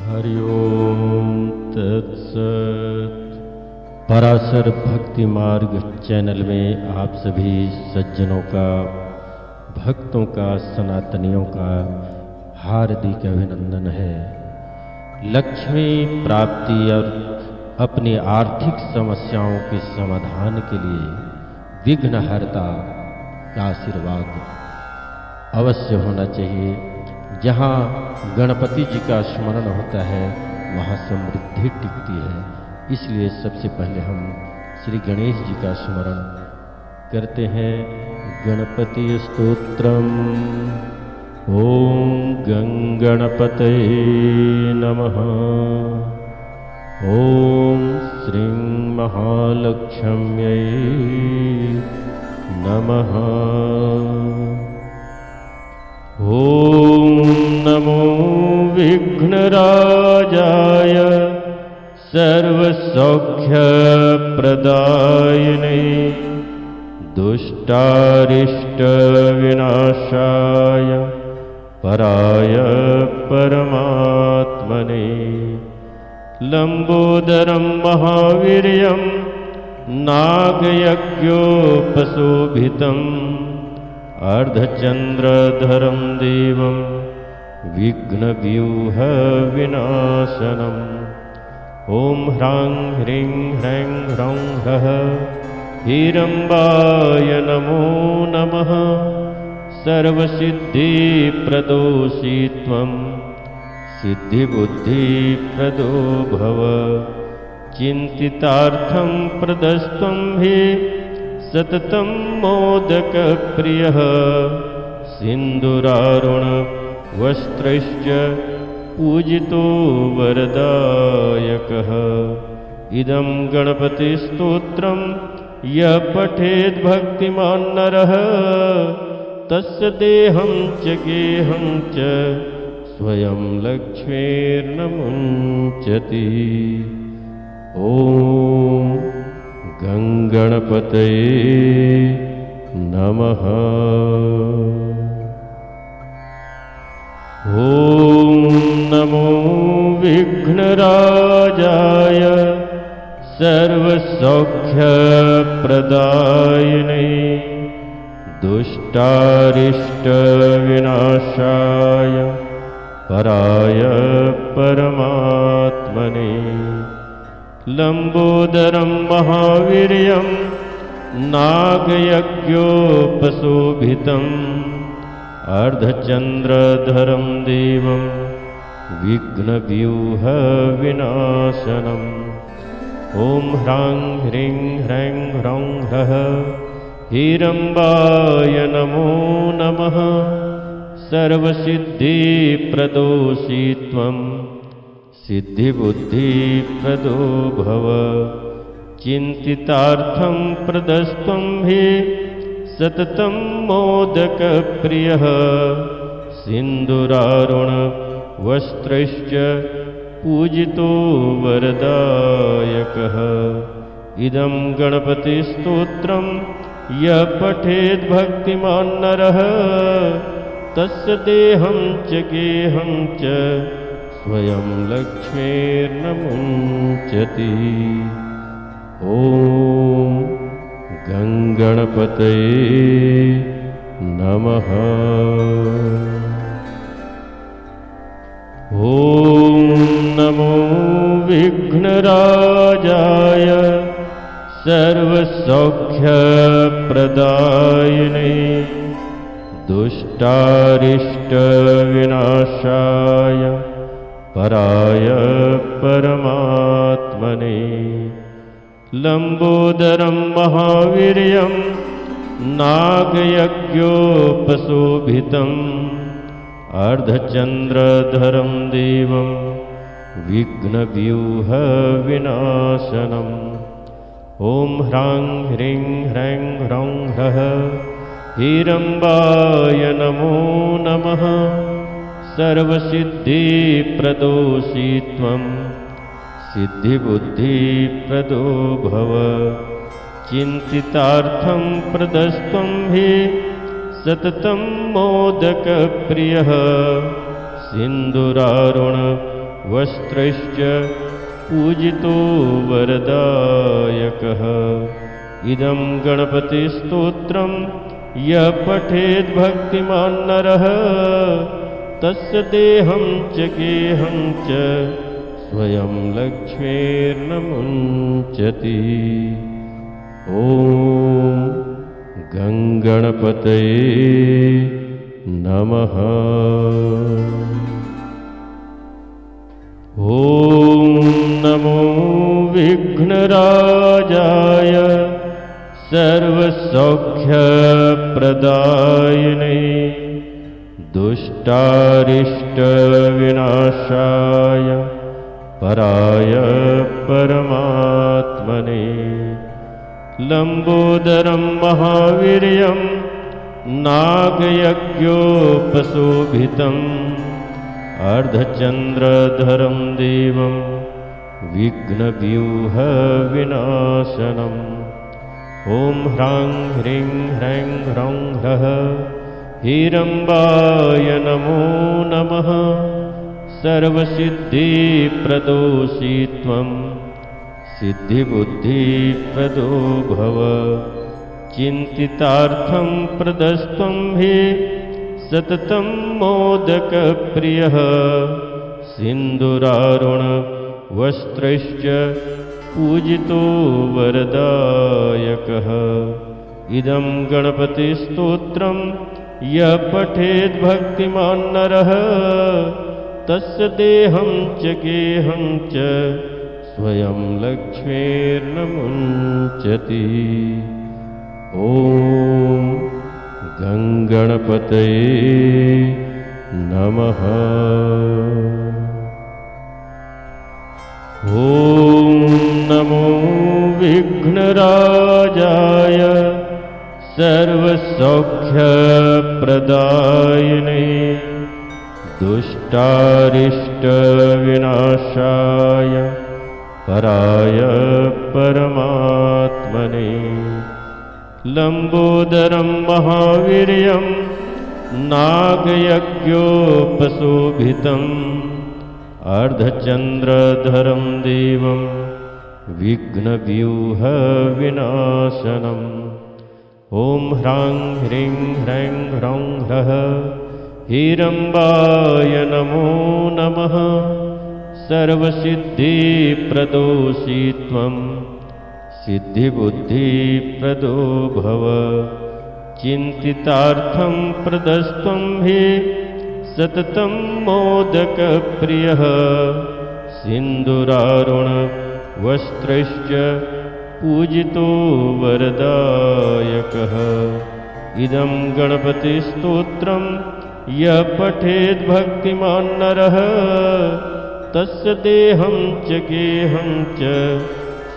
हरि ओम तत्सत। पराशर भक्ति मार्ग चैनल में आप सभी सज्जनों का, भक्तों का, सनातनियों का हार्दिक अभिनंदन है। लक्ष्मी प्राप्ति और अपनी आर्थिक समस्याओं के समाधान के लिए विघ्नहर्ता का आशीर्वाद अवश्य होना चाहिए। जहाँ गणपति जी का स्मरण होता है वहाँ समृद्धि टिकती है। इसलिए सबसे पहले हम श्री गणेश जी का स्मरण करते हैं। गणपति स्तोत्रम। ओम गंगणपतये नमः। ओम श्रीं महालक्ष्म्यै नमः। ओम नमो विघ्नराजाय सर्वसौख्यप्रदायिने दुष्टारिष्टविनाशाय पराय परमात्मने लंबोदरं महावीर्यं नागयज्ञोपशोभितम् अर्धचंद्रधरं देवं विघ्नव्यूहविनाशनम्। ओम ह्रां ह्रीं ह्रैं ह्रौं ह्रः हीरम्बाय नमो नमः। सर्वसिद्धिप्रदोषि त्वं सिद्धिबुद्धिप्रदो भव। चिन्तितार्थं प्रदस्त्वं हि सततं मोदकप्रियः सिन्दूरारुणवस्त्रैश्च पूजितो वरदायकः। इदं गणपतिस्तोत्रं यः पठेत् भक्तिमान् नरः तस्य देहं च गेहं च स्वयं लक्ष्मीर्न मुञ्चति। ॐ गंगणपतये नमः। ओम नमो विघ्नराजाय सर्वसौख्यप्रदायिने दुष्टारिष्टविनाशाय पराय परमात्मने लंबोदरं महावीर्यं नागयज्ञोपशोभितम् अर्धचंद्रधरं देवं विघ्नव्यूहविनाशनम्। ओम ह्रां ह्रीं ह्रैं ह्रौं ह्रः हीरम्बाय नमो नमः। सर्वसिद्धिप्रदोषि त्वं सिद्धिबुद्धिप्रदो भव। चिन्तितार्थं प्रदस्त्वं हि सततं मोदकप्रियः सिन्दूरारुणवस्त्रैश्च पूजितो वरदायकः। इदं गणपतिस्तोत्रं यः पठेत् भक्तिमान् नरः तस्य देहं च गेहं च स्वयं लक्ष्मीर्न मुञ्चति। ॐ गंगणपतये नमः। ओम नमो विघ्नराजाय सर्वसौख्यप्रदायिने दुष्टारिष्टविनाशाय पराय परमात्मने लंबोदरं महावीर्यं नागयज्ञोपशोभितम् अर्धचंद्रधरं देवं विघ्नव्यूहविनाशनम्। ओम ह्रां ह्रीं ह्रैं ह्रौं ह्रः हीरम्बाय नमो नमः। सर्वसिद्धिप्रदोषि त्वं सिद्धिबुद्धिप्रदो भव। चिन्तितार्थं प्रदस्त्वं हि सततं मोदकप्रियः सिन्दूरारुण वस्त्रश्च पूजितो वरदायकः। इदं गणपतिस्तोत्रं यः पठेत् भक्तिमान् नरः तस्य देहं च गेहं च स्वयं लक्ष्मीर्न मुञ्चति। ॐ गङ्गणपतये नमः। ॐ नमो विघ्नराजाय सर्वसौख्यप्रदायिने दुष्टारिष्टविनाशाय पराय परमात्मने। लम्बोदरं महावीर्यं नागयज्ञोपशोभितम् अर्धचन्द्रधरं देवं विघ्नव्यूहविनाशनम्। ॐ ह्रां ह्रीं ह्रैं ह्रौं ह्रः हिरम्बाय नमो नमः। सर्वसिद्धिप्रदोषि त्वं सिद्धिबुद्धिप्रदो भव। चिन्तितार्थं प्रदस्त्वं हि सततं मोदकप्रियः। सिन्दूरारुणवस्त्रश्च पूजितो वरदायकः। इदं गणपतिस्तोत्रं यः पठेत् भक्तिमान् नरः तस्य देहं च गेहं च स्वयं लक्ष्मीर्न मुञ्चति। ॐ गङ्गणपतये नमः। ॐ नमो विघ्नराजाय सर्वसौख्यप्रदायिने दुष्टारिष्टविनाशाय पराय परमात्मने। लम्बोदरं महावीर्यं नागयज्ञोपशोभितम् अर्धचन्द्रधरं देवं विघ्नव्यूहविनाशनम्। ॐ ह्रां ह्रीं ह्रैं ह्रौं ह्रः हिरम्बाय नमो नमः। सर्वसिद्धिप्रदोषि त्वं सिद्धिबुद्धिप्रदो भव। चिन्तितार्थं प्रदस्त्वं हि सततं मोदकप्रियः। सिन्दूरारुणवस्त्रश्च पूजितो वरदायकः। इदं गणपतिस्तोत्रं यः पठेत् भक्तिमान् नरः तस्य देहं च गेहं च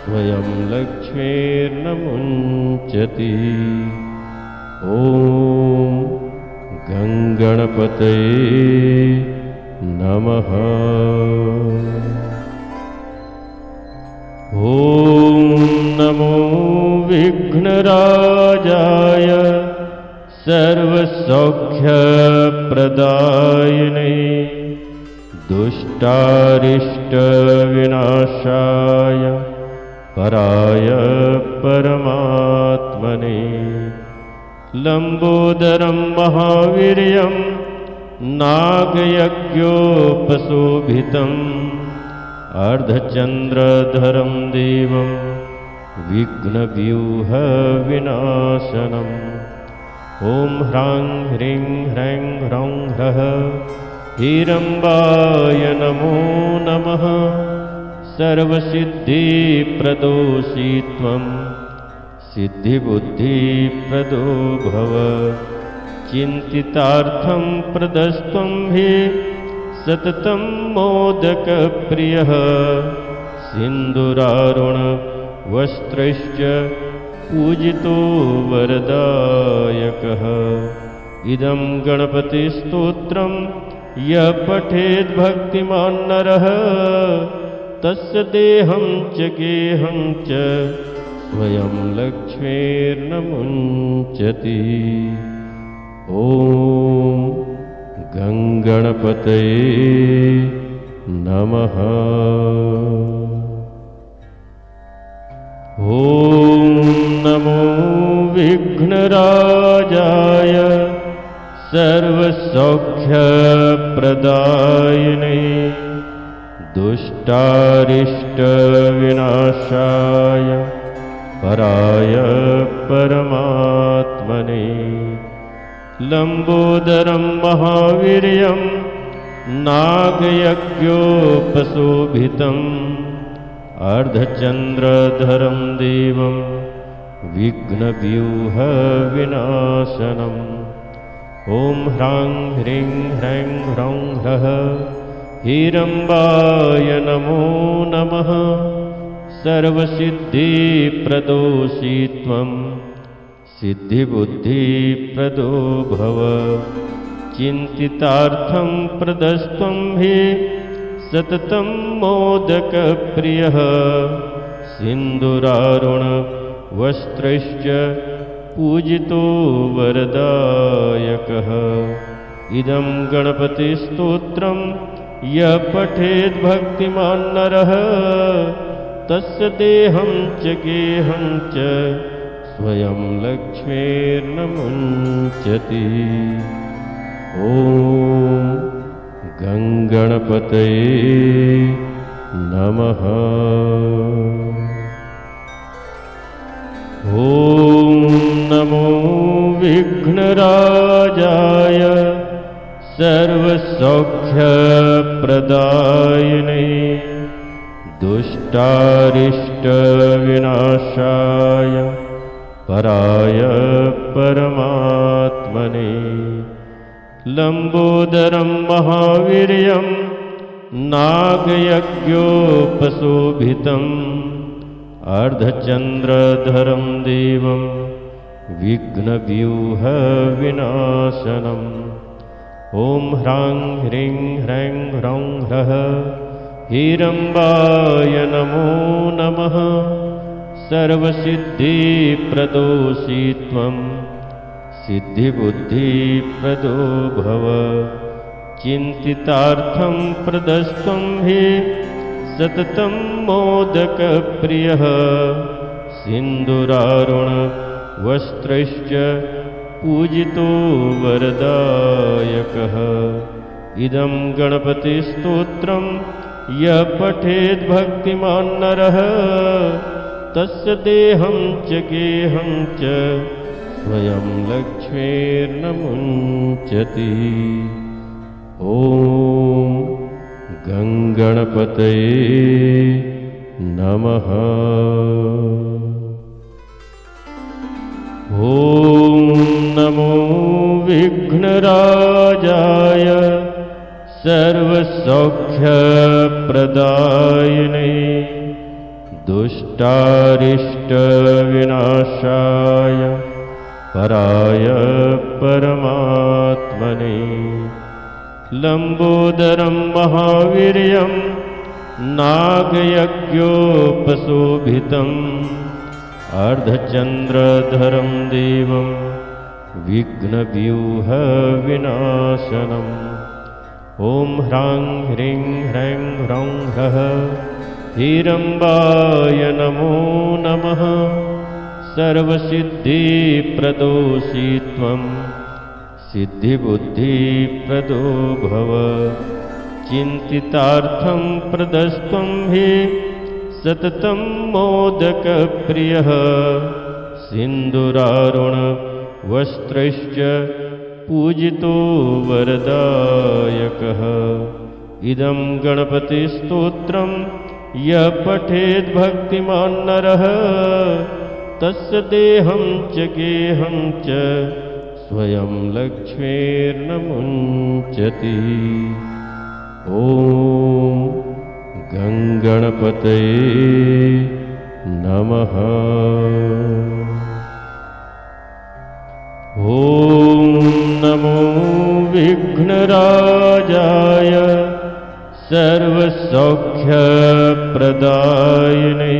स्वयं लक्ष्मीर्न मुञ्चति। ॐ गङ्गणपतये नमः। ॐ नमो विघ्नराजाय सर्वसौख्यप्रदायिने दुष्टारिष्टविनाशाय पराय परमात्मने। लम्बोदरं महावीर्यं नागयज्ञोपशोभितम् अर्धचन्द्रधरं देवं विघ्नव्यूहविनाशनम्। ॐ ह्रां ह्रीं ह्रैं ह्रौं ह्रः हिरम्बाय नमो नमः। सर्वसिद्धिप्रदोषि त्वं सिद्धिबुद्धिप्रदो भव। चिन्तितार्थं प्रदस्त्वं हि सततं मोदकप्रियः। सिन्दूरारुणवस्त्रश्च पूजितो वरदायकः। इदं गणपतिस्तोत्रं यः पठेत् भक्तिमान् नरः तस्य देहं च गेहं च स्वयं लक्ष्मीर्न मुञ्चति। ॐ गङ्गणपतये नमः। नमः। ॐ नमो विघ्नराजाय सर्वसौख्यप्रदायिने दुष्टारिष्टविनाशाय पराय परमात्मने लंबोदरं महावीर्यं नागयज्ञोपशोभितम् अर्धचन्द्रधरं देवं विघ्नव्यूहविनाशनम् ॐ ह्रां ह्रीं ह्रैं ह्रौं ह्रः हिरम्बाय नमो नमः। सर्वसिद्धिप्रदोषि त्वं सिद्धिबुद्धिप्रदो भव चिन्तितार्थं प्रदस्त्वं हि सततं मोदकप्रियः सिन्दूरारुणवस्त्रैश्च पूजितो वरदायकः इदं गणपतिस्तोत्रं यः पठेत् भक्तिमान् नरः तस्य देहं च गेहं च स्वयं लक्ष्मीर्न मुञ्चति। ॐ गङ्गणपतये नमः। ॐ नमो विघ्नराजाय सर्वसौख्यप्रदायिने दुष्टारिष्टविनाशाय पराय परमात्मने लंबोदरं महावीर्यं नागयज्ञोपशोभितम् अर्धचन्द्रधरं देवं विघ्नव्यूहविनाशनम् ॐ ह्रां ह्रीं ह्रैं ह्रौं ह्रः हिरम्बाय नमो नमः। सर्वसिद्धिप्रदोषि त्वं सिद्धिबुद्धिप्रदो भव चिन्तितार्थं प्रदस्त्वं हि सततं मोदकप्रियः सिन्दूरारुणवस्त्रैश्च पूजितो वरदायकः इदं गणपतिस्तोत्रं यः पठेत् भक्तिमान् नरः तस्य देहं च गेहं च स्वयं लक्ष्मीर्न मुञ्चति। ॐ गङ्गणपतये नमः। ॐ नमो विघ्नराजाय सर्वसौख्यप्रदायिने दुष्टारिष्टविनाशाय पराय परमात्मने लंबोदरं महावीर्यं नागयज्ञोपशोभितम् अर्धचन्द्रधरं देवं विघ्नव्यूहविनाशनम् ॐ ह्रां ह्रीं ह्रैं ह्रौं ह्रः हिरम्बाय नमो नमः। सर्वसिद्धिप्रदोषि त्वं सिद्धिबुद्धिप्रदो भव चिन्तितार्थं प्रदस्त्वं हि सततं मोदकप्रियः सिन्दूरारुणवस्त्रैश्च पूजितो वरदायकः इदं गणपतिस्तोत्रं यः पठेत् भक्तिमान् नरः तस्य देहं च गेहं च स्वयं लक्ष्मीर्न मुञ्चति। ॐ गङ्गणपतये नमः। ॐ नमो विघ्नराजाय सर्वसौख्यप्रदायिने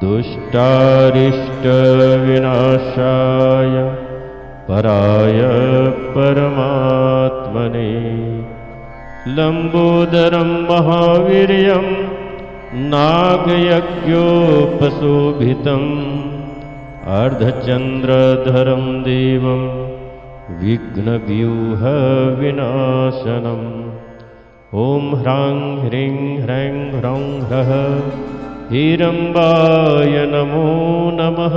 दुष्टारिष्टविनाशाय पराय परमात्मने लंबोदरं महावीर्यं नागयज्ञोपशोभितम् अर्धचन्द्रधरं देवं विघ्नव्यूहविनाशनम् ॐ ह्रां ह्रीं ह्रैं ह्रौं ह्रः हिरम्बाय नमो नमः।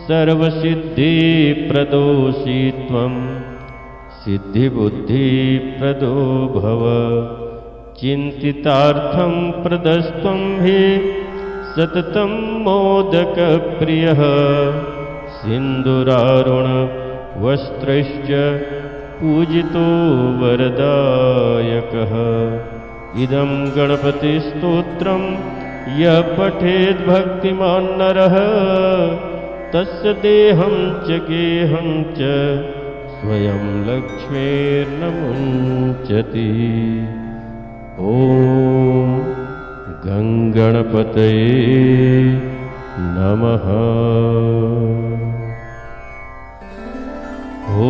सर्वसिद्धिप्रदोषि त्वं सिद्धिबुद्धिप्रदो भव। चिन्तितार्थं प्रदस्त्वं हि सततं मोदकप्रियः सिन्दूरारुणवस्त्रैश्च पूजितो वरदायकः। इदं गणपतिस्तोत्रं यः पठेत् भक्तिमान् नरः तस्य देहं च गेहं च स्वयं लक्ष्मीर्न मुञ्चति। ॐ गङ्गणपतये नमः। ॐ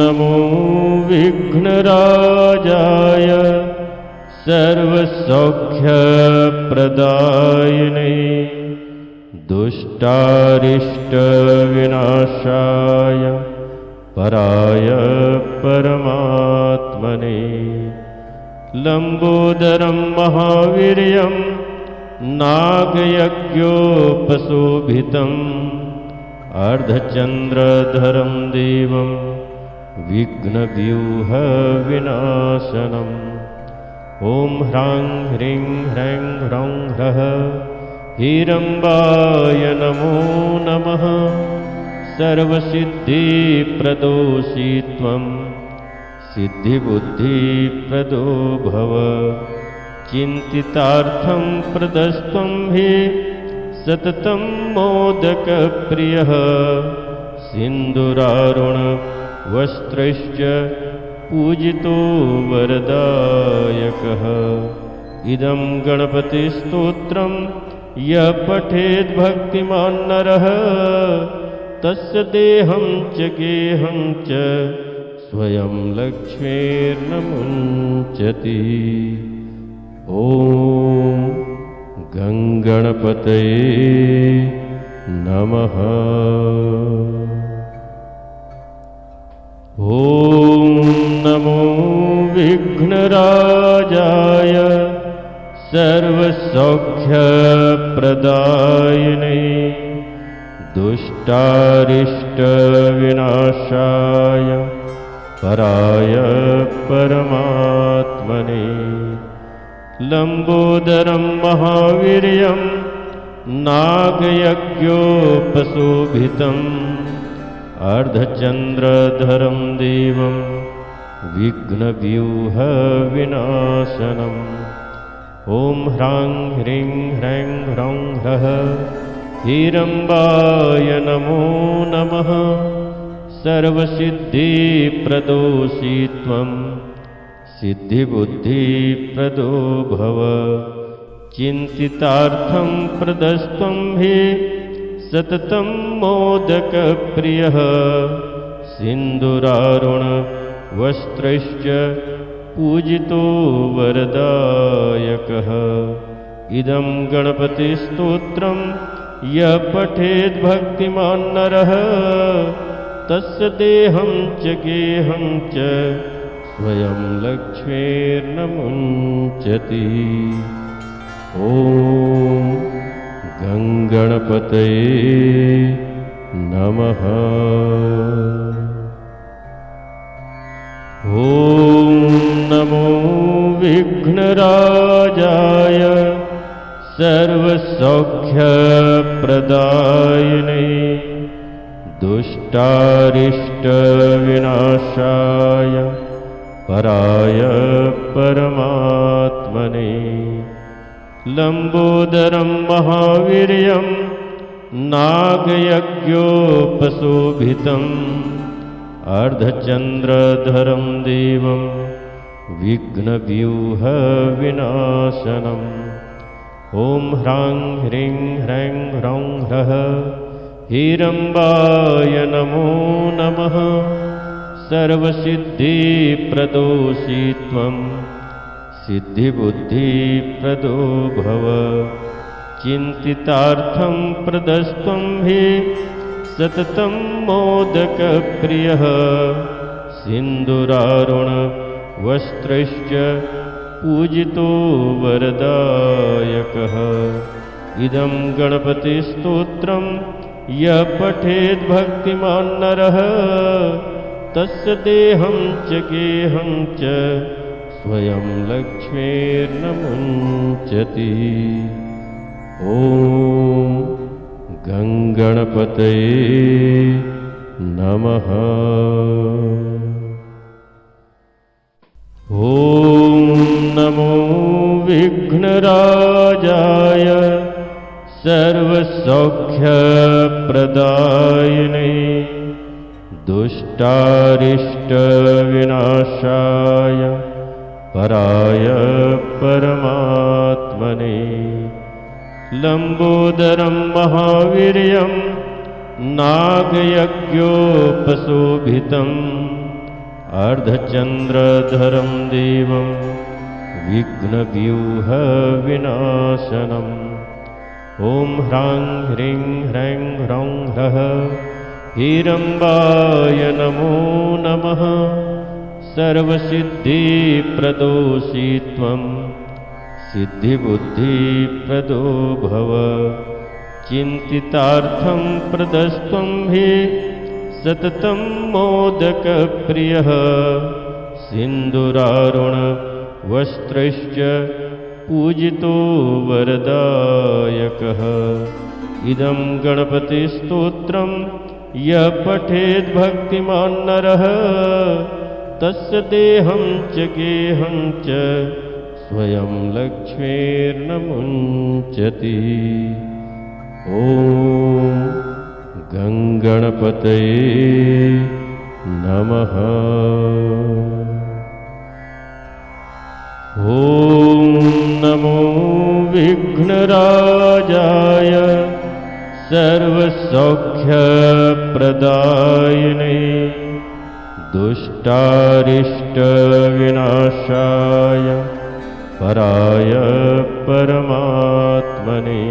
नमो विघ्नराजाय सर्वसौख्यप्रदायिने दुष्टारिष्टविनाशाय पराय परमात्मने। लंबोदरं महावीर्यं नागयज्ञोपशोभितम् अर्धचन्द्रधरं देवं विघ्नव्यूहविनाशनम् ॐ ह्रां ह्रीं ह्रैं ह्रौं ह्रः हिरम्बाय नमो नमः। सर्वसिद्धिप्रदोषि त्वं सिद्धिबुद्धिप्रदो भव। चिन्तितार्थं प्रदस्त्वं हि सततं मोदकप्रियः सिन्दूरारुणवस्त्रैश्च पूजितो वरदायकः। इदं गणपतिस्तोत्रं यः पठेत् भक्तिमान् नरः तस्य देहं च गेहं च स्वयं लक्ष्मीर्न मुञ्चति। ॐ गङ्गणपतये नमः। ॐ नमो विघ्नराजाय सर्वसौख्यप्रदायिने दुष्टारिष्टविनाशाय पराय परमात्मने। लंबोदरं महावीर्यं नागयज्ञोपशोभितम् अर्धचन्द्रधरं देवं विघ्नव्यूहविनाशनम् ॐ ह्रां ह्रीं ह्रैं ह्रौं ह्रः हिरम्बाय नमो नमः। सर्वसिद्धिप्रदोषि त्वं सिद्धिबुद्धिप्रदो भव। चिन्तितार्थं प्रदस्त्वं हि सततं मोदकप्रियः सिन्दूरारुणवस्त्रैश्च पूजितो वरदायकः। इदं गणपतिस्तोत्रं यः पठेत् भक्तिमान् नरः तस्य देहं च गेहं च स्वयं लक्ष्मीर्न मुञ्चति। ॐ गङ्गणपतये नमः। ॐ नमो विघ्नराजाय सर्वसौख्यप्रदायिने दुष्टारिष्टविनाशाय पराय परमात्मने। लंबोदरं महावीर्यं नागयज्ञोपशोभितम् अर्धचन्द्रधरं देवं विघ्नव्यूहविनाशनम् ॐ ह्रां ह्रीं ह्रैं ह्रौं ह्रः हिरम्बाय नमो नमः। सर्वसिद्धिप्रदोषि त्वं सिद्धिबुद्धिप्रदो भव चिन्तितार्थं प्रदस्त्वं हि सततं मोदकप्रियः सिन्दूरारुणवस्त्रश्च पूजितो वरदायकः इदं गणपतिस्तोत्रं यः पठेत् भक्तिमान् नरः तस्य देहं च गेहं च स्वयं लक्ष्मीर्न मुञ्चति। ॐ गङ्गणपतये नमः। ॐ नमो विघ्नराजाय सर्वसौख्यप्रदायिने दुष्टारिष्टविनाशाय पराय परमात्मने लम्बोदरं महावीर्यं नागयज्ञोपशोभितम् अर्धचन्द्रधरं देवं विघ्नव्यूहविनाशनम् ॐ ह्रां ह्रीं ह्रैं ह्रौं ह्रः हीरम्बाय नमो नमः। सर्वसिद्धिप्रदोषि त्वं सिद्धिबुद्धिप्रदो भव चिन्तितार्थं प्रदस्त्वं हि सततं मोदकप्रियः सिन्दूरारुणवस्त्रश्च पूजितो वरदायकः इदं गणपतिस्तोत्रं यः पठेत् भक्तिमान् नरः तस्य देहं च गेहं च स्वयं लक्ष्मीर्न मुञ्चति। ॐ गङ्गणपतये नमः। ॐ नमो विघ्नराजाय सर्वसौख्यप्रदायिने दुष्टारिष्टविनाशाय पराय परमात्मने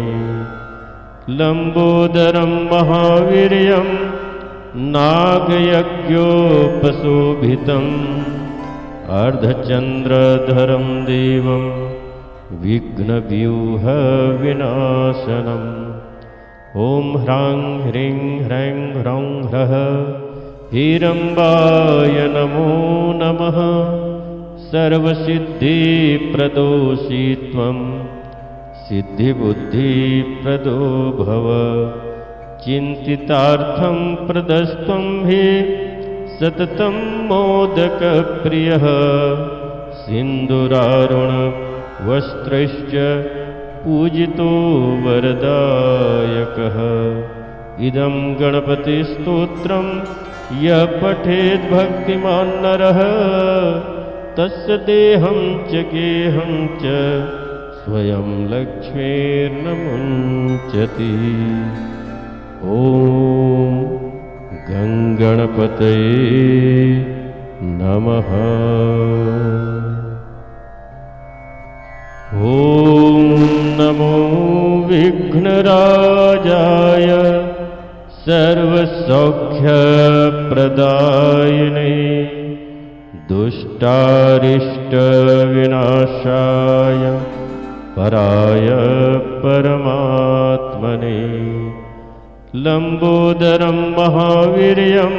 लम्बोदरं महावीर्यं नागयज्ञोपशोभितम् अर्धचन्द्रधरं देवं विघ्नव्यूहविनाशनम् ॐ ह्रां ह्रीं ह्रैं ह्रौं ह्रः हीरम्बाय नमो नमः। सर्वसिद्धिप्रदोषि त्वं सिद्धिबुद्धिप्रदो भव चिन्तितार्थं प्रदस्त्वं हि सततं मोदकप्रियः सिन्दूरारुणवस्त्रश्च पूजितो वरदायकः इदं गणपतिस्तोत्रं यः पठेत् भक्तिमान् नरः तस्य देहं च गेहं च स्वयं लक्ष्मीर्न मुञ्चति। ॐ गङ्गणपतये नमः। ॐ नमो विघ्नराजाय सर्वसौख्यप्रदायिने दुष्टारिष्टविनाशाय पराय परमात्मने लम्बोदरं महावीर्यं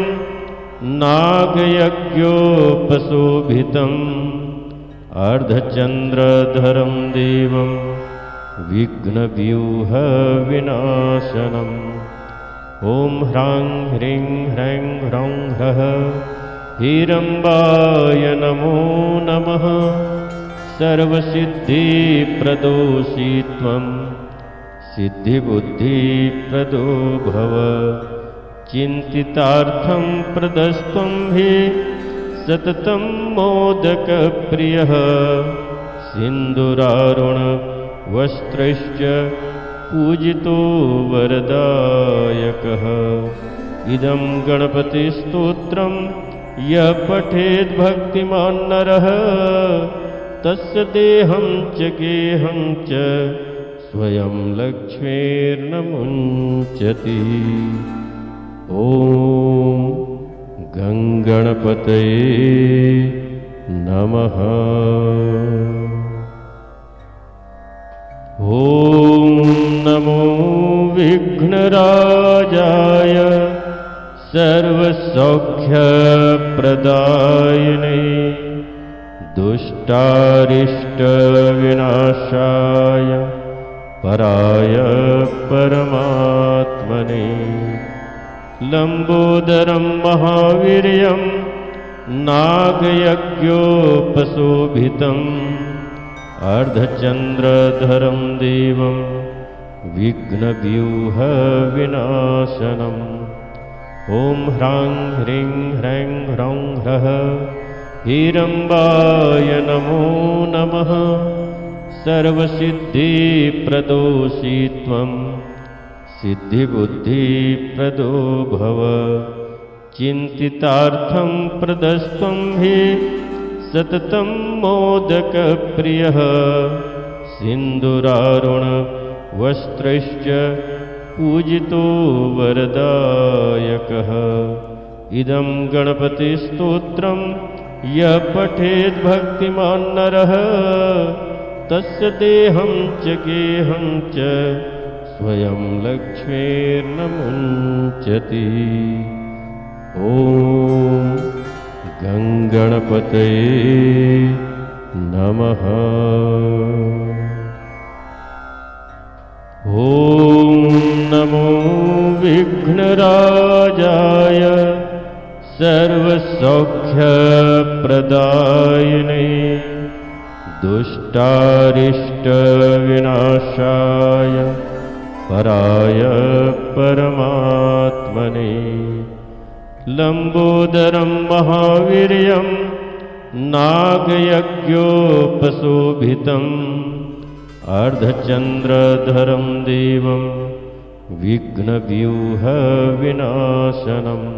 नागयज्ञोपशोभितम् अर्धचन्द्रधरं देवं विघ्नव्यूहविनाशनम् ॐ ह्रां ह्रीं ह्रैं ह्रौं ह्रः हीरम्बाय नमो नमः। सर्वसिद्धिप्रदोषि त्वं सिद्धिबुद्धिप्रदो भव चिन्तितार्थं प्रदस्त्वं हि सततं मोदकप्रियः सिन्दूरारुणवस्त्रश्च पूजितो वरदायकः इदं गणपतिस्तोत्रं यः पठेद् भक्तिमान् नरः तस्य देहं च गेहं च स्वयं लक्ष्मीर्न मुञ्चति। ॐ गङ्गणपतये नमः। ॐ नमो विघ्नराजाय सर्वसौख्यप्रदायिने दुष्टारिष्टविनाशाय पराय परमात्मने। लम्बोदरं महावीर्यं नागयज्ञोपशोभितम् अर्धचन्द्रधरं देवं विघ्नव्यूहविनाशनम्। ॐ ह्रां ह्रीं ह्रैं ह्रौं ह्रः हिरम्बाय नमो नमः। सर्वसिद्धिप्रदोषि त्वं सिद्धिबुद्धिप्रदो भव। चिन्तितार्थं प्रदस्त्वं हि सततं मोदकप्रियः। सिन्दूरारुणवस्त्रैश्च पूजितो वरदायकः। इदं गणपतिस्तोत्रं यः पठेद् भक्तिमान् नरः तस्य देहं च गेहं च स्वयं लक्ष्मीर्न मुञ्चति। ॐ गङ्गणपतये नमः। ॐ नमो विघ्नराजाय सर्वसौख्यप्रदायिने दुष्टारिष्टविनाशाय पराय परमात्मने। लम्बोदरं महावीर्यं नागयज्ञोपशोभितम् अर्धचन्द्रधरं देवं विघ्नव्यूहविनाशनम्।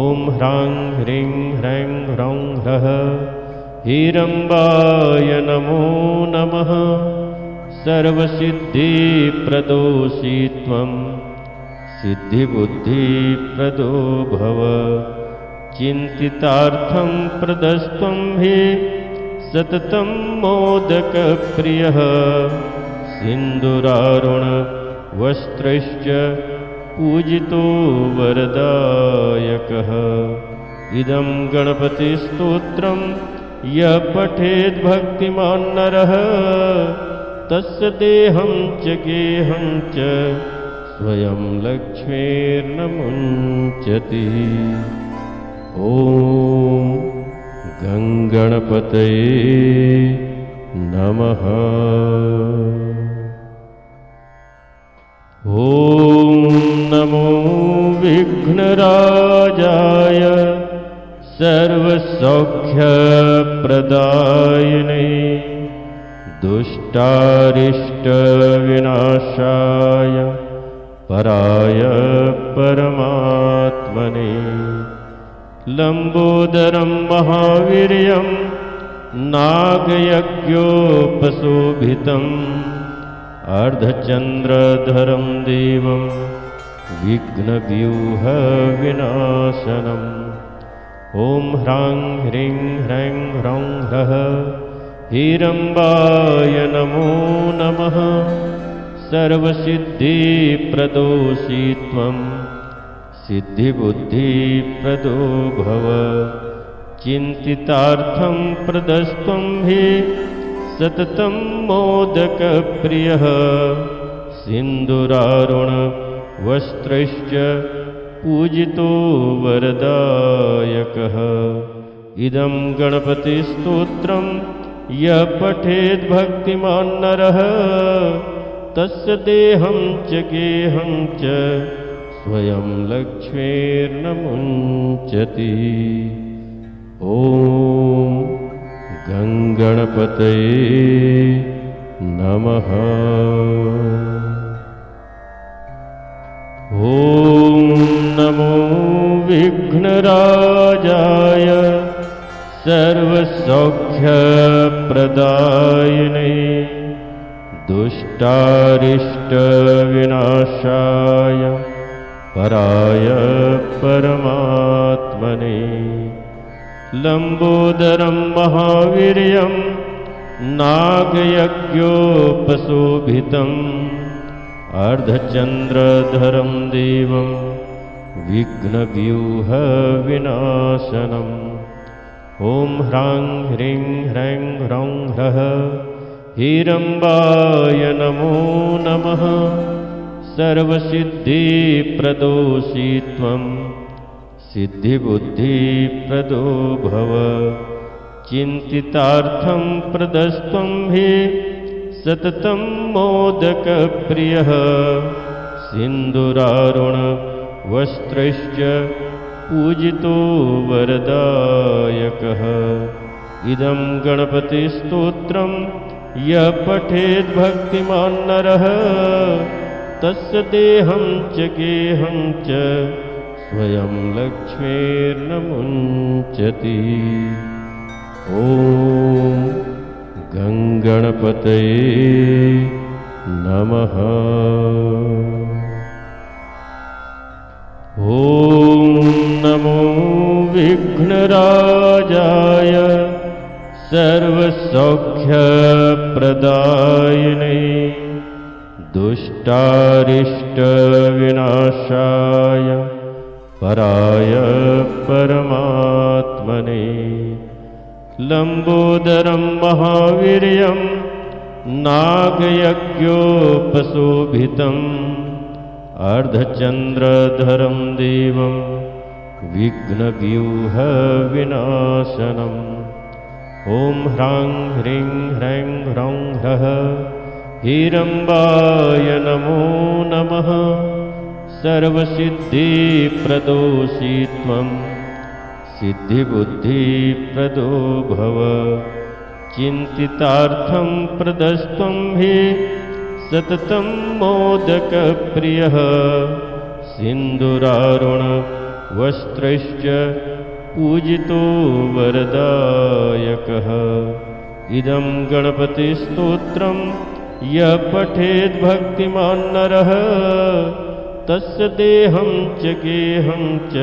ॐ ह्रां ह्रीं ह्रैं ह्रौं ह्रः हिरम्बाय नमो नमः। सर्वसिद्धिप्रदोषि त्वं सिद्धिबुद्धिप्रदो भव। चिन्तितार्थं प्रदस्त्वं हि सततं मोदकप्रियः। सिन्दूरारुणवस्त्रैश्च पूजितो वरदायकः। इदं गणपतिस्तोत्रं यः पठेद् भक्तिमान् नरः तस्य देहं च गेहं च स्वयं लक्ष्मीर्न मुञ्चति। ॐ गङ्गणपतये नमः। ॐ नमो विघ्नराजाय सर्वसौख्यप्रदायिने दुष्टारिष्टविनाशाय पराय परमात्मने। लम्बोदरं महावीर्यं नागयज्ञोपशोभितम् अर्धचन्द्रधरं देवं विघ्नव्यूहविनाशनम्। ॐ ह्रां ह्रीं ह्रैं ह्रौं ह्रः हिरम्बाय नमो नमः। सर्वसिद्धिप्रदोषि त्वं सिद्धिबुद्धिप्रदो भव। चिन्तितार्थं प्रदस्त्वं हि सततं मोदकप्रियः। सिन्दूरारुणवस्त्रैश्च पूजितो वरदायकः। इदं गणपतिस्तोत्रं यः पठेद् भक्तिमान् नरः तस्य देहं च गेहं च स्वयं लक्ष्मीर्न मुञ्चति। ॐ गङ्गणपतये नमः। ॐ ॐ नमो विघ्नराजाय सर्वसौख्यप्रदायिने दुष्टारिष्टविनाशाय पराय परमात्मने लंबोदरं महावीर्यं नागयज्ञोपशोभितम् अर्धचन्द्रधरं देवं विघ्नव्यूहविनाशनम् ॐ ह्रां ह्रीं ह्रैं ह्रौं ह्रः हिरम्बाय नमो नमः सर्वसिद्धिप्रदोषि त्वं सिद्धिबुद्धिप्रदो भव चिन्तितार्थं प्रदस्त्वं हि सततं मोदकप्रियः सिन्दूरारुणवस्त्रैश्च पूजितो वरदायकः इदं गणपतिस्तोत्रं यः पठेत् भक्तिमान् नरः तस्य देहं च गेहं च स्वयं लक्ष्मीर्न मुञ्चति। ॐ गङ्गणपतये नमः। ॐ नमो विघ्नराजाय सर्वसौख्यप्रदायिने दुष्टारिष्टविनाशाय पराय परमात्मने लंबोदरं महावीर्यं नागयज्ञोपशोभितम् अर्धचन्द्रधरं देवं विघ्नव्यूहविनाशनम् ॐ ह्रां ह्रीं ह्रैं ह्रौं ह्रः हिरम्बाय नमो नमः सर्वसिद्धिप्रदोषि त्वं सिद्धिबुद्धिप्रदो भव चिन्तितार्थं प्रदस्त्वं हि सततं मोदकप्रियः सिन्दूरारुणवस्त्रैश्च पूजितो वरदायकः इदं गणपतिस्तोत्रं यः पठेत् भक्तिमान् नरः तस्य देहं च गेहं च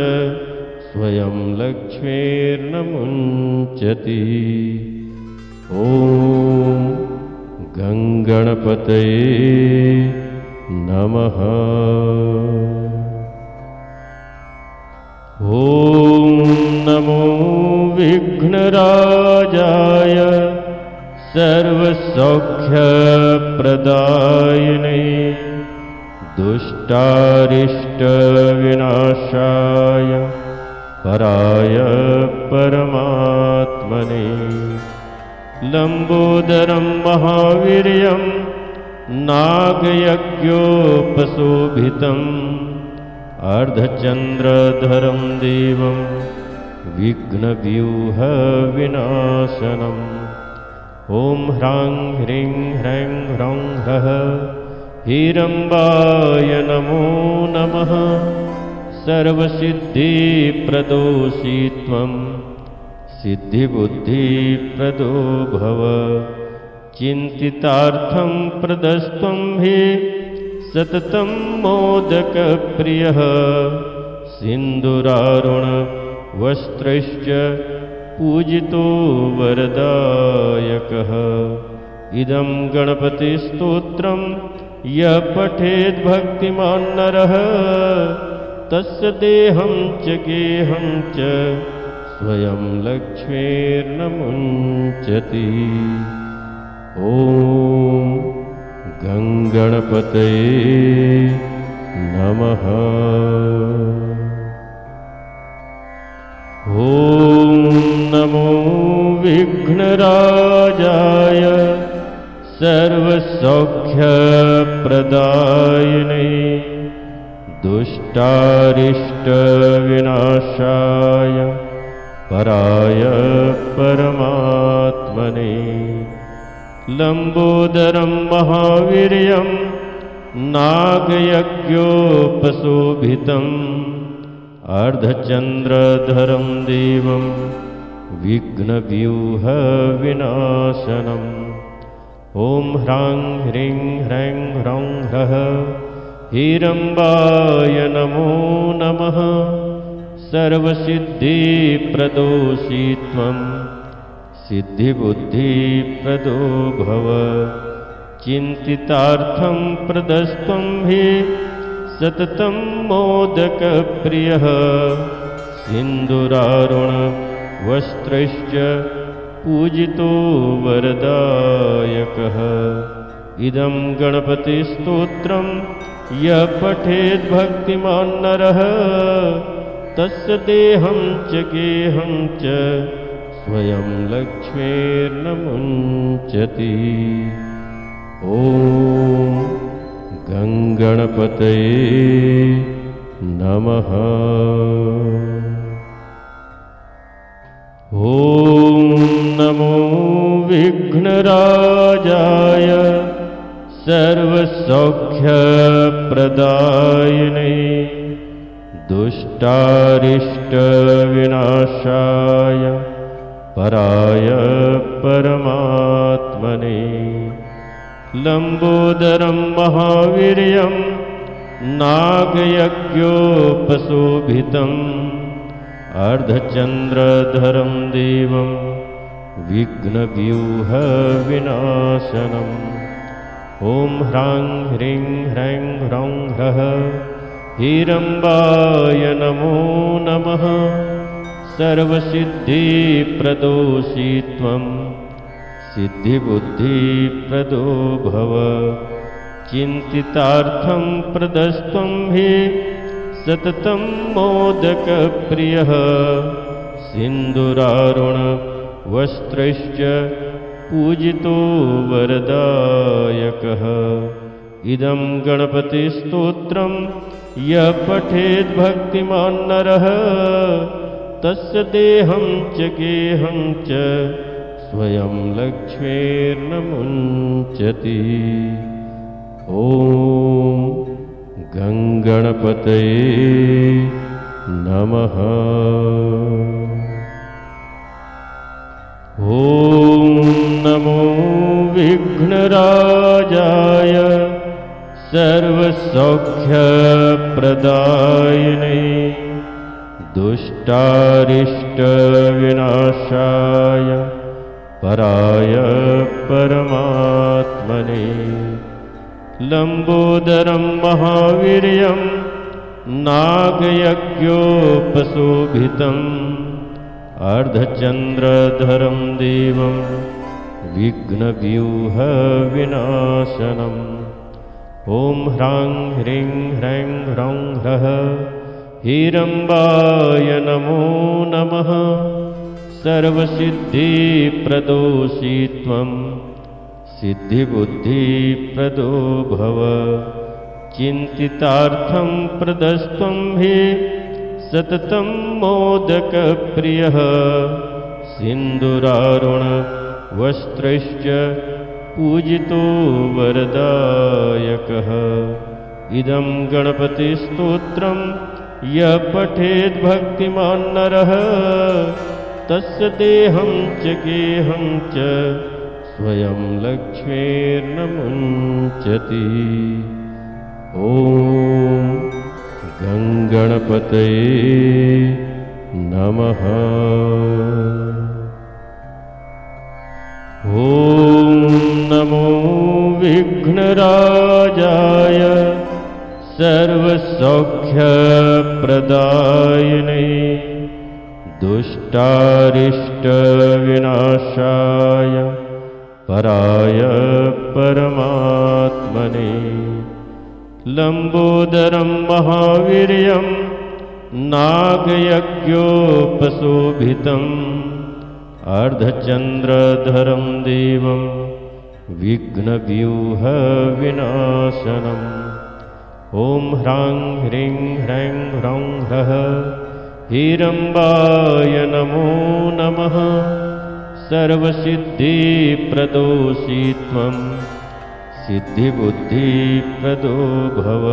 स्वयं लक्ष्मीर्न मुञ्चति। ॐ गङ्गणपतये नमः। ॐ नमो विघ्नराजाय सर्वसौख्यप्रदायिने दुष्टारिष्टविनाशाय पराय परमात्मने लंबोदरं महावीर्यं नागयज्ञोपशोभितम् अर्धचन्द्रधरं देवं विघ्नव्यूहविनाशनम् ॐ ह्रां ह्रीं ह्रैं ह्रौं ह्रः हिरम्बाय नमो नमः सर्वसिद्धिप्रदोषि त्वं सिद्धिबुद्धिप्रदो भव चिन्तितार्थं प्रदस्त्वं हि सततं मोदकप्रियः सिन्दूरारुणवस्त्रैश्च पूजितो वरदायकः इदं गणपतिस्तोत्रं यः पठेत् भक्तिमान् नरः तस्य देहं च गेहं च स्वयं लक्ष्मीर्न मुञ्चति। ॐ गङ्गणपतये नमः। ॐ नमो विघ्नराजाय सर्वसौख्यप्रदायिने दुष्टारिष्टविनाशाय पराय परमात्मने लंबोदरं महावीर्यं नागयज्ञोपशोभितम् अर्धचन्द्रधरं देवं विघ्नव्यूहविनाशनम्। ॐ ह्रां ह्रीं ह्रैं ह्रौं ह्रः हिरम्बाय नमो नमः। सर्वसिद्धिप्रदोषि त्वं सिद्धिबुद्धिप्रदो भव। चिन्तितार्थं प्रदस्त्वं हि सततं मोदकप्रियः। सिन्दूरारुणवस्त्रैश्च पूजितो वरदायकः। इदं गणपतिस्तोत्रं यः पठेत् भक्तिमान् नरः तस्य देहं च गेहं च स्वयं लक्ष्मीर्न मुञ्चति। ॐ गङ्गणपतये नमः। ॐ नमो विघ्नराजाय सर्वसौख्यप्रदायिने दुष्टारिष्टविनाशाय पराय परमात्मने। लम्बोदरं महावीर्यं नागयज्ञोपशोभितम् अर्धचन्द्रधरं देवं विघ्नव्यूहविनाशनम्। ॐ ह्रां ह्रीं ह्रैं ह्रौं ह्रः हिरम्बाय नमो नमः। सर्वसिद्धिप्रदोषि त्वं सिद्धिबुद्धिप्रदो भव। चिन्तितार्थं प्रदस्त्वं हि सततं मोदकप्रियः। सिन्दूरारुणवस्त्रैश्च पूजितो वरदायकः। इदं गणपतिस्तोत्रं यः पठेत् भक्तिमान् नरः तस्य देहं च गेहं च स्वयं लक्ष्मीर्न मुञ्चति। ॐ गङ्गणपतये नमः। ॐ नमो विघ्नराजाय सर्वसौख्यप्रदायिने दुष्टारिष्टविनाशाय पराय परमात्मने। लम्बोदरं महावीर्यं नागयज्ञोपशोभितम् अर्धचन्द्रधरं देवं विघ्नव्यूहविनाशनम्। ॐ ह्रां ह्रीं ह्रैं ह्रौं ह्रः हिरम्बाय नमो नमः। सर्वसिद्धिप्रदोषि त्वं सिद्धिबुद्धिप्रदो भव। चिन्तितार्थं प्रदस्त्वं हि सततं मोदकप्रियः। सिन्दूरारुणवस्त्रैश्च पूजितो वरदायकः। इदं गणपतिस्तोत्रं यः पठेत् भक्तिमान् नरः तस्य देहं च गेहं च स्वयं लक्ष्मीर्न मुञ्चति। ॐ गङ्गणपतये नमः। ॐ नमो विघ्नराजाय सर्वसौख्यप्रदायिने दुष्टारिष्टविनाशाय पराय परमात्मने। लम्बोदरं महावीर्यं नागयज्ञोपशोभितम् अर्धचन्द्रधरं देवं विघ्नव्यूहविनाशनम्। ॐ ह्रां ह्रीं ह्रैं ह्रौं ह्रः हिरम्बाय नमो नमः। सर्वसिद्धिप्रदोषि त्वं सिद्धिबुद्धिप्रदो भव।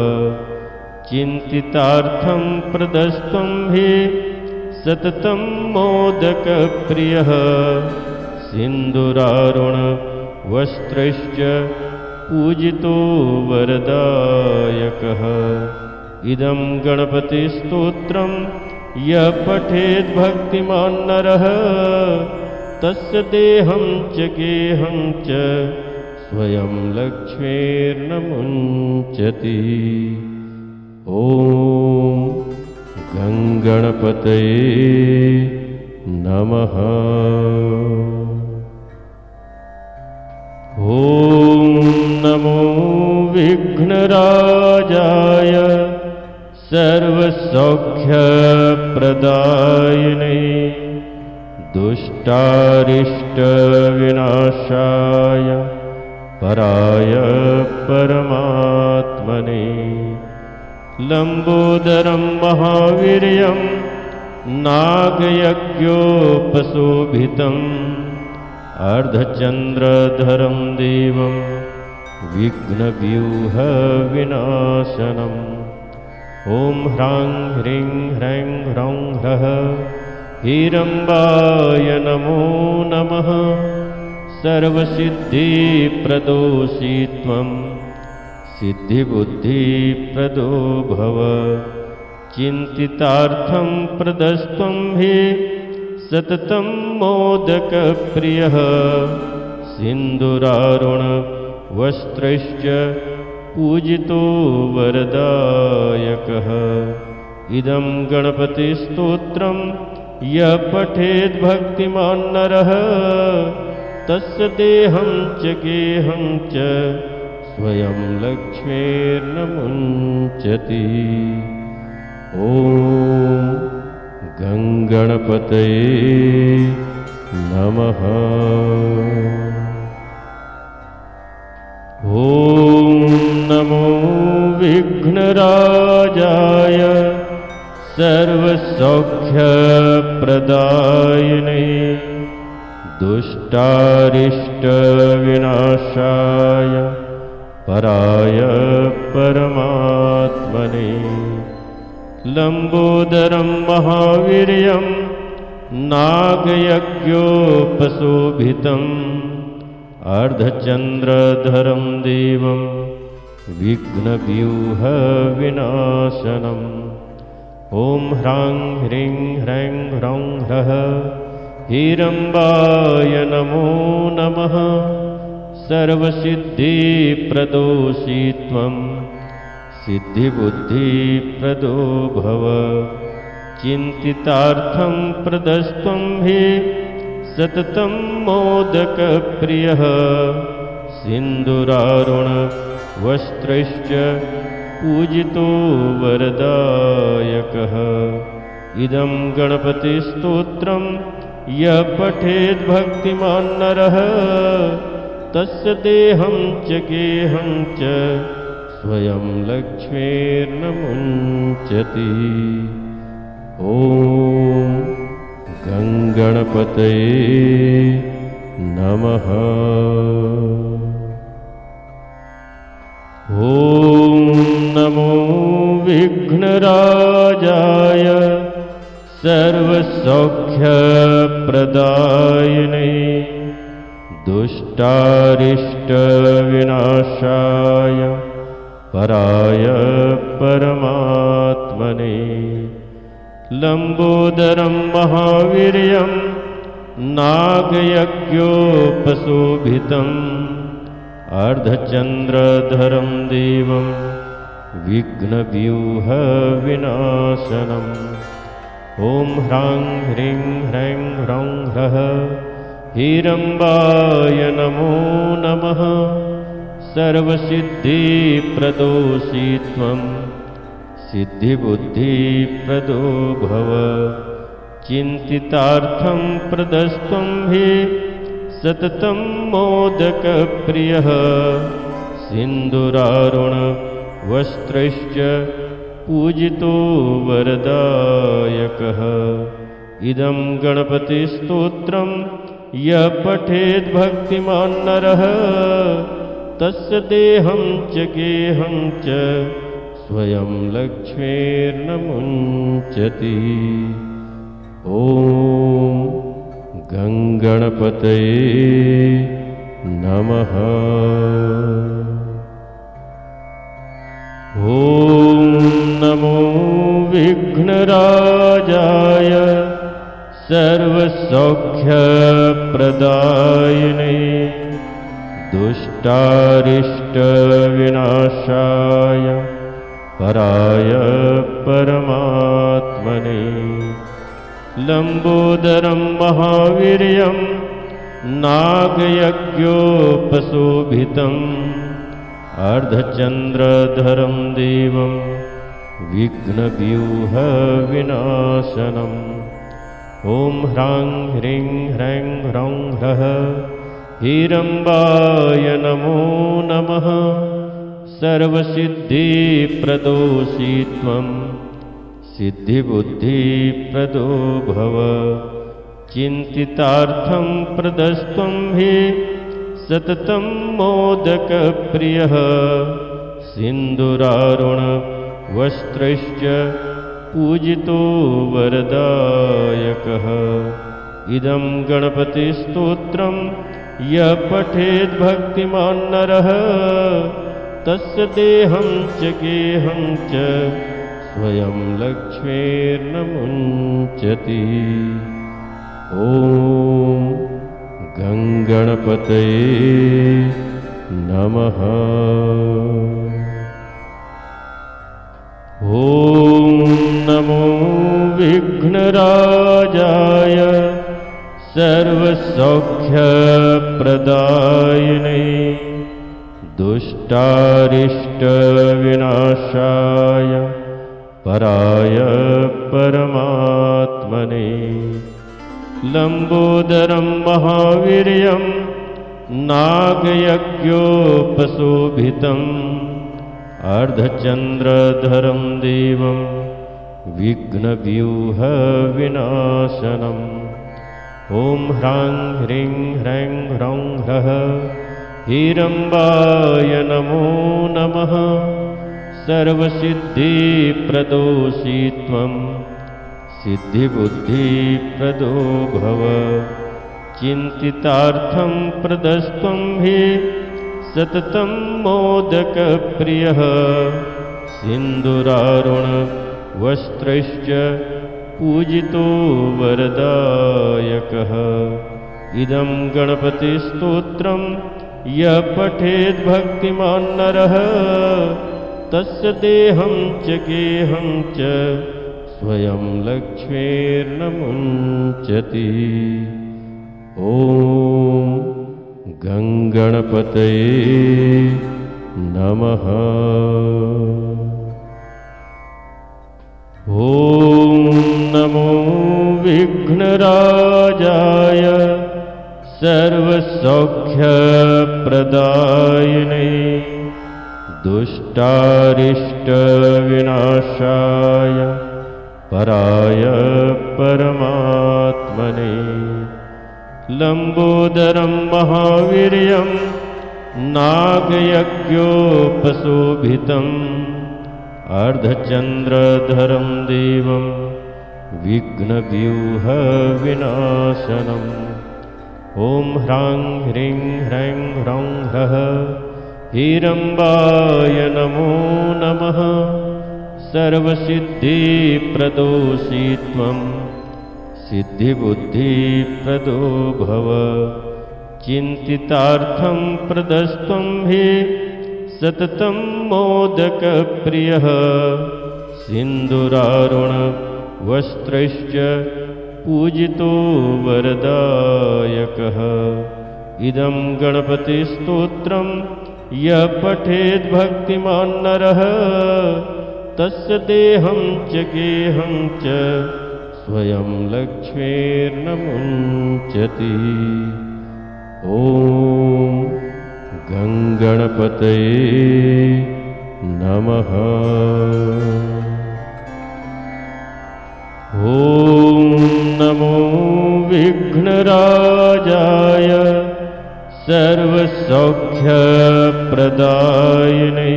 चिन्तितार्थं प्रदस्त्वं हि सततं मोदकप्रियः। सिन्दूरारुणवस्त्रैश्च पूजितो वरदायकः। इदं गणपतिस्तोत्रं यः पठेत् भक्तिमान् नरः तस्य देहं च गेहं च स्वयं लक्ष्मीर्न मुञ्चति। ॐ गङ्गणपतये नमः। ॐ नमो विघ्नराजाय सर्वसौख्यप्रदायिने दुष्टारिष्टविनाशाय पराय परमात्मने। लम्बोदरं महावीर्यं नागयज्ञोपशोभितम् अर्धचन्द्रधरं देवं विघ्नव्यूहविनाशनम्। ॐ ह्रां ह्रीं ह्रैं ह्रौं ह्रः हीरम्बाय नमो नमः। सर्वसिद्धिप्रदोषि त्वं सिद्धिबुद्धिप्रदो भव। चिन्तितार्थं प्रदस्त्वं हि सततं मोदकप्रियः। सिन्दूरारुणवस्त्रैश्च पूजितो वरदायकः। इदं गणपतिस्तोत्रं यः पठेत् भक्तिमान् नरः तस्य देहं च गेहं च स्वयं लक्ष्मीर्न मुञ्चति। ॐ गङ्गणपतये नमः। ॐ नमो विघ्नराजाय सर्वसौख्यप्रदायिने दुष्टारिष्टविनाशाय पराय परमात्मने। लम्बोदरं महावीर्यं नागयज्ञोपशोभितम् अर्धचन्द्रधरं देवं विघ्नव्यूहविनाशनम्। ॐ ह्रां ह्रीं ह्रैं ह्रौं ह्रः हीरम्बाय नमो नमः। सर्वसिद्धिप्रदोषि त्वं सिद्धिबुद्धिप्रदो भव। चिन्तितार्थं प्रदस्त्वं हि सततं मोदकप्रियः। सिन्दूरारुणवस्त्रैश्च पूजितो वरदायकः। इदं गणपतिस्तोत्रं यः पठेत् भक्तिमान् नरः तस्य देहं च गेहं च स्वयं लक्ष्मीर्न मुञ्चति। ॐ गङ्गणपतये नमः। ॐ नमो विघ्नराजाय सर्वसौख्यप्रदायिने दुष्टारिष्टविनाशाय पराय परमात्मने। लम्बोदरं महावीर्यं नागयज्ञोपशोभितम् अर्धचन्द्रधरं देवं विघ्नव्यूहविनाशनम्। ॐ ह्रां ह्रीं ह्रैं ह्रौं ह्रः हीरम्बाय नमो नमः। सर्वसिद्धिप्रदोषि त्वं सिद्धिबुद्धिप्रदो भव। चिन्तितार्थं प्रदस्त्वं हि सततं मोदकप्रियः। सिन्दूरारुणवस्त्रैश्च पूजितो वरदायकः। इदं गणपतिस्तोत्रं यः पठेत् भक्तिमान् नरः तस्य देहं च गेहं च स्वयं लक्ष्मीर्न मुञ्चति। ॐ गङ्गणपतये नमः। ॐ नमो विघ्नराजाय सर्वसौख्यप्रदायिने दुष्टारिष्टविनाशाय पराय परमात्मने। लम्बोदरं महावीर्यं नागयज्ञोपशोभितम् अर्धचन्द्रधरं देवं विघ्नव्यूहविनाशनम्। ॐ ह्रां ह्रीं ह्रैं ह्रौं ह्रः हिरम्बाय नमो नमः। सर्वसिद्धिप्रदोषि त्वं सिद्धिबुद्धिप्रदो भव। चिन्तितार्थं प्रदस्त्वं हि सततं मोदकप्रियः। सिन्दूरारुणवस्त्रैश्च पूजितो वरदायकः। इदं गणपतिस्तोत्रं यः पठेत् भक्तिमान् नरः तस्य देहं च गेहं च स्वयं लक्ष्मीर्न मुञ्चति। ॐ गङ्गणपतये नमः। ॐ नमो विघ्नराजाय सर्वसौख्यप्रदायिने दुष्टारिष्टविनाशाय पराय परमात्मने। लम्बोदरं महावीर्यं नागयज्ञोपशोभितम् अर्धचन्द्रधरं देवं विघ्नव्यूहविनाशनम्। ॐ ह्रां ह्रीं ह्रैं ह्रौं ह्रः हिरम्बाय नमो नमः। सर्वसिद्धिप्रदोषि त्वं सिद्धिबुद्धिप्रदो भव। चिन्तितार्थं प्रदस्त्वं हि सततं मोदकप्रियः। सिन्दूरारुणवस्त्रैश्च पूजितो वरदायकः। इदं गणपतिस्तोत्रं यः पठेत् भक्तिमान् नरः तस्य देहं च गेहं च स्वयं लक्ष्मीर्न मुञ्चति। ॐ गङ्गणपतये नमः। ॐ नमो विघ्नराजाय सर्वसौख्यप्रदायिने दुष्टारिष्टविनाशाय पराय परमात्मने। लम्बोदरं महावीर्यं नागयज्ञोपशोभितम् अर्धचन्द्रधरं देवं विघ्नव्यूहविनाशनम्। ॐ ह्रां ह्रीं ह्रैं ह्रौं ह्रः हिरम्बाय नमो नमः। सर्वसिद्धिप्रदोषि त्वं सिद्धिबुद्धिप्रदो भव। चिन्तितार्थं प्रदस्त्वं हि सततं मोदकप्रियः। सिन्दूरारुणवस्त्रैश्च पूजितो वरदायकः। इदं गणपतिस्तोत्रं यः पठेत् भक्तिमान् नरः तस्य देहं च गेहं च स्वयं लक्ष्मीर्न मुञ्चति। ॐ गङ्गणपतये नमः। ॐ नमो विघ्नराजाय सर्वसौख्यप्रदायिने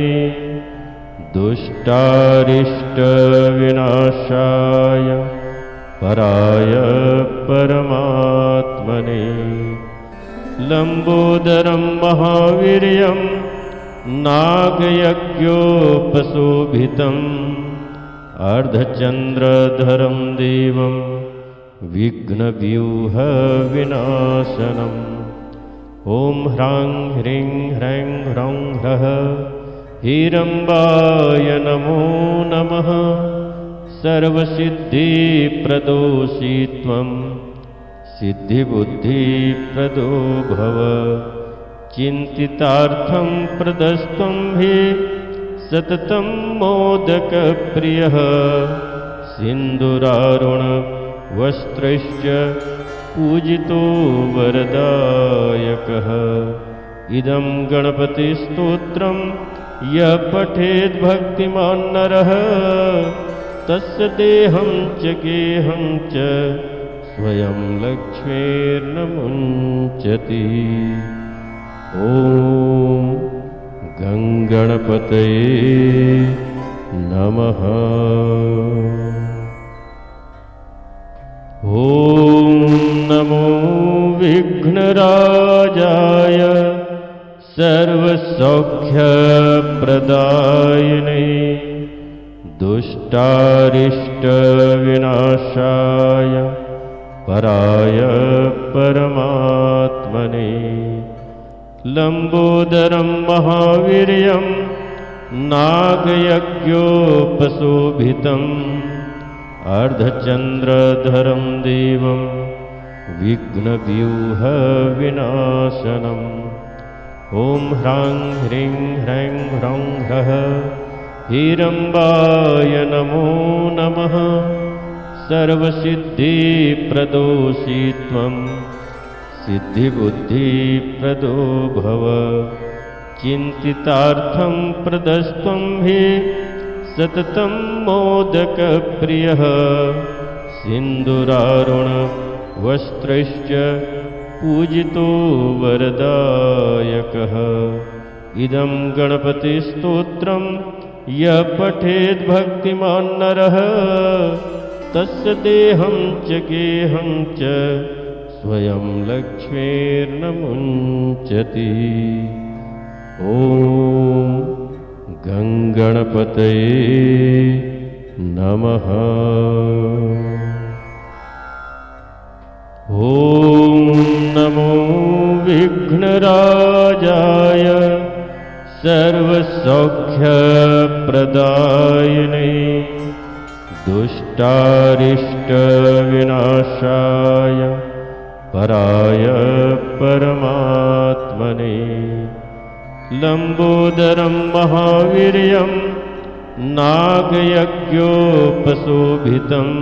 दुष्टारिष्टविनाशाय पराय परमात्मने लंबोदरं महावीर्यं नागयज्ञोपशोभितम् अर्धचन्द्रधरं देवं विघ्नव्यूहविनाशनम् ॐ ह्रां ह्रीं ह्रैं ह्रौं ह्रः हिरम्बाय नमो नमः सर्वसिद्धिप्रदोषि त्वं सिद्धिबुद्धिप्रदो भव चिन्तितार्थं प्रदस्त्वं हि सततं मोदकप्रियः सिन्दूरारुणवस्त्रैश्च पूजितो वरदायकः इदं गणपतिस्तोत्रं यः पठेत् भक्तिमान् नरः तस्य देहं च गेहं च स्वयं लक्ष्मीर्न मुञ्चति ॐ गङ्गणपतये नमः ॐ नमो विघ्नराजाय सर्वसौख्यप्रदायिने दुष्टारिष्टविनाशाय पराय परमात्मने लंबोदरं महावीर्यं नागयज्ञोपशोभितम् अर्धचन्द्रधरं देवं विघ्नव्यूहविनाशनम् ॐ ह्रां ह्रीं ह्रैं ह्रौं ह्रः हिरम्बाय नमो नमः सर्वसिद्धिप्रदोषि त्वं सिद्धिबुद्धिप्रदो भव चिन्तितार्थं प्रदस्त्वं हि सततं मोदकप्रियः सिन्दूरारुणवस्त्रैश्च पूजितो वरदायकः इदं गणपतिस्तोत्रं यः पठेत् भक्तिमान् नरः तस्य देहं च गेहं च स्वयं लक्ष्मीर्न मुञ्चति ॐ गङ्गणपतये नमः ॐ नमो विघ्नराजाय सर्वसौख्यप्रदायिने दुष्टारिष्टविनाशाय पराय परमात्मने लंबोदरं महावीर्यं नागयज्ञोपशोभितम्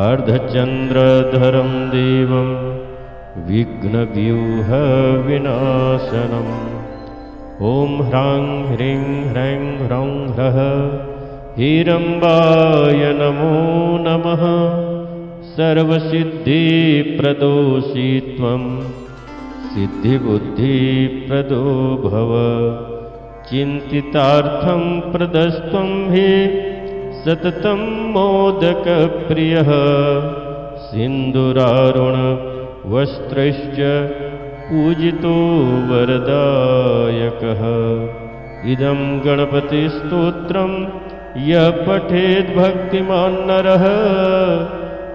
अर्धचन्द्रधरं देवं विघ्नव्यूहविनाशनम् ॐ ह्रां ह्रीं ह्रैं ह्रौं ह्रः हिरम्बाय नमो नमः सर्वसिद्धिप्रदोषि त्वं सिद्धिबुद्धिप्रदो भव चिन्तितार्थं प्रदस्त्वं हि सततं मोदकप्रियः सिन्दूरारुणवस्त्रैश्च पूजितो वरदायकः इदं गणपतिस्तोत्रं यः पठेत् भक्तिमान् नरः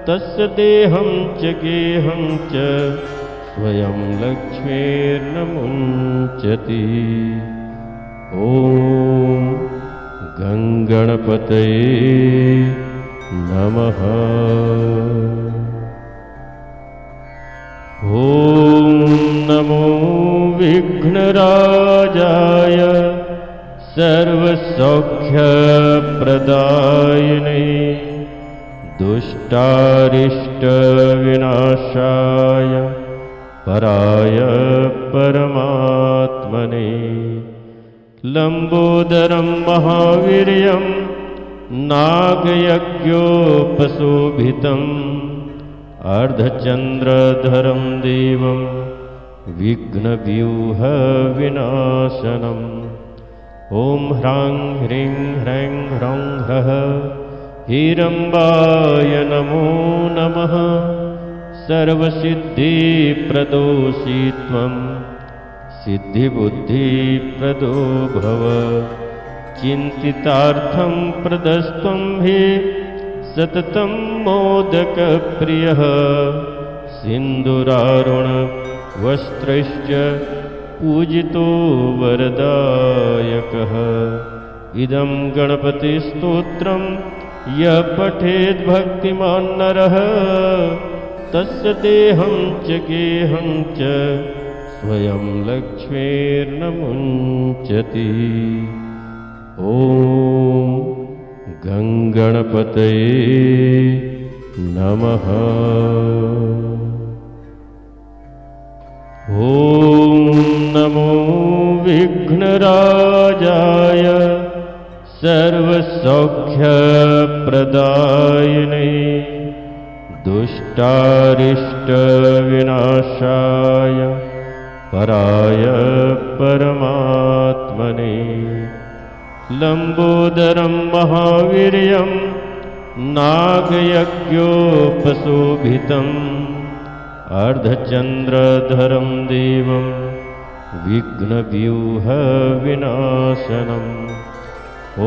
तस्य देहं च गेहं च स्वयं लक्ष्मीर्न मुञ्चति ॐ गङ्गणपतये नमः ॐ नमो विघ्नराजाय सर्वसौख्यप्रदायिने दुष्टारिष्टविनाशाय पराय परमात्मने लंबोदरं महावीर्यं नागयज्ञोपशोभितम् अर्धचन्द्रधरं देवं विघ्नव्यूहविनाशनम्। ॐ ह्रां ह्रीं ह्रैं ह्रौं ह्रः हीरम्बाय नमो नमः। सर्वसिद्धिप्रदोषि त्वं सिद्धिबुद्धिप्रदो भव। चिन्तितार्थं प्रदस्त्वं हि सततं मोदकप्रियः। सिन्दूरारुणवस्त्रैश्च पूजितो वरदायकः। इदं गणपतिस्तोत्रं यः पठेद् भक्तिमान् नरः तस्य देहं च गेहं च स्वयं लक्ष्मीर्न मुञ्चति। ॐ गङ्गणपतये नमः। ॐ नमो विघ्नराजाय सर्वसौख्यप्रदायिने दुष्टारिष्टविनाशाय पराय परमात्मने। लम्बोदरं महावीर्यं नागयज्ञोपशोभितम् अर्धचन्द्रधरं देवं विघ्नव्यूहविनाशनम्।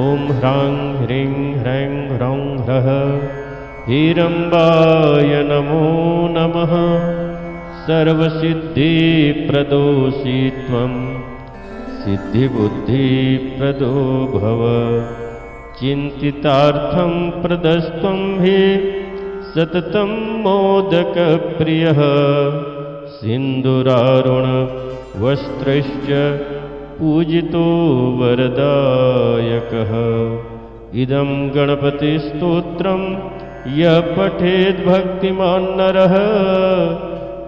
ॐ ह्रां ह्रीं ह्रैं ह्रौं ह्रः हीरम्बाय नमो नमः। सर्वसिद्धिप्रदोषि त्वं सिद्धिबुद्धिप्रदो भव। चिन्तितार्थं प्रदस्त्वं हि सततं मोदकप्रियः। सिन्दूरारुणवस्त्रैश्च पूजितो वरदायकः। इदं गणपतिस्तोत्रं यः पठेद् भक्तिमान् नरः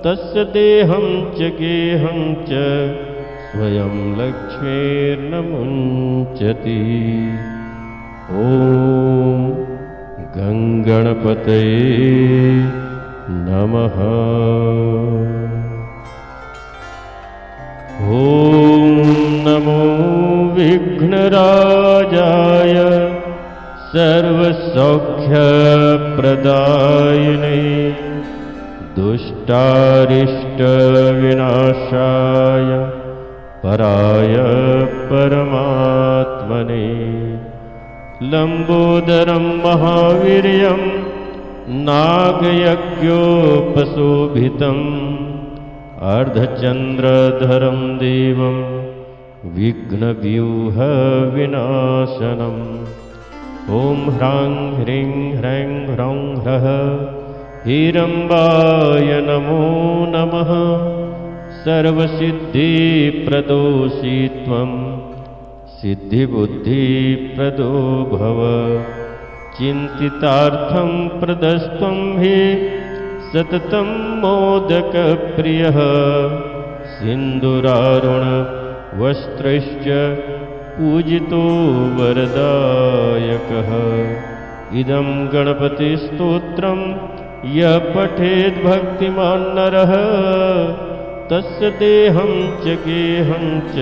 तस्य देहं च गेहं च स्वयं लक्ष्मीर्न मुञ्चति। ॐ गङ्गणपतये नमः। ॐ नमो विघ्नराजाय सर्वसौख्यप्रदायिने दुष्टारिष्टविनाशाय पराय परमात्मने। लम्बोदरं महावीर्यं नागयज्ञोपशोभितम् अर्धचन्द्रधरं देवं विघ्नव्यूहविनाशनम्। ॐ ह्रां ह्रीं ह्रैं ह्रौं ह्रः हीरम्बाय नमो नमः। सर्वसिद्धिप्रदोषि त्वं सिद्धिबुद्धिप्रदो भव। चिन्तितार्थं प्रदस्त्वं हि सततं मोदकप्रियः। सिन्दूरारुणवस्त्रैश्च पूजितो वरदायकः। इदं गणपतिस्तोत्रं यः पठेद् भक्तिमान् नरः तस्य देहं च गेहं च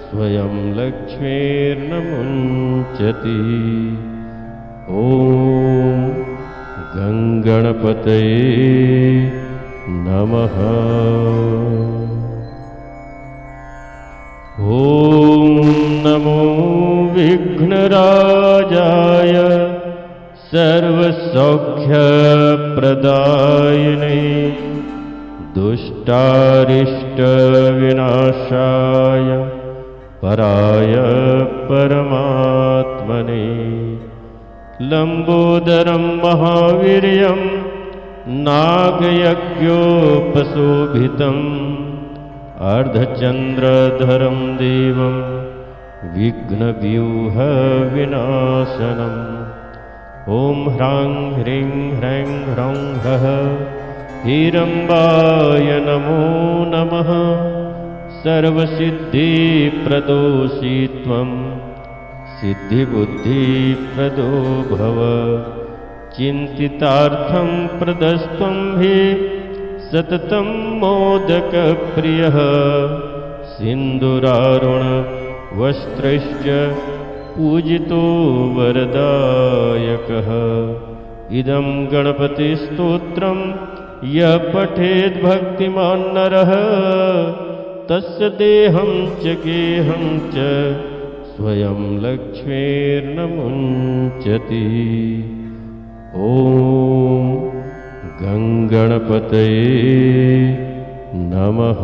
स्वयं लक्ष्मीर्न मुञ्चति। ॐ गङ्गणपतये नमः। ॐ नमो विघ्नराजाय सर्वसौख्यप्रदायिने दुष्टारिष्टविनाशाय पराय परमात्मने। लम्बोदरं महावीर्यं नागयज्ञोपशोभितम् अर्धचन्द्रधरं देवं विघ्नव्यूहविनाशनम्। ॐ ह्रां ह्रीं ह्रैं ह्रौं ह्रः हीरम्बाय नमो नमः। सर्वसिद्धिप्रदोषि त्वं सिद्धिबुद्धिप्रदो भव। चिन्तितार्थं प्रदस्त्वं हि सततं मोदकप्रियः सिन्दूरारुणवस्त्रैश्च पूजितो वरदायकः इदं गणपतिस्तोत्रं यः पठेद् भक्तिमान् नरः तस्य देहं च गेहं च स्वयं लक्ष्मीर्न मुञ्चति। ॐ गङ्गणपतये नमः।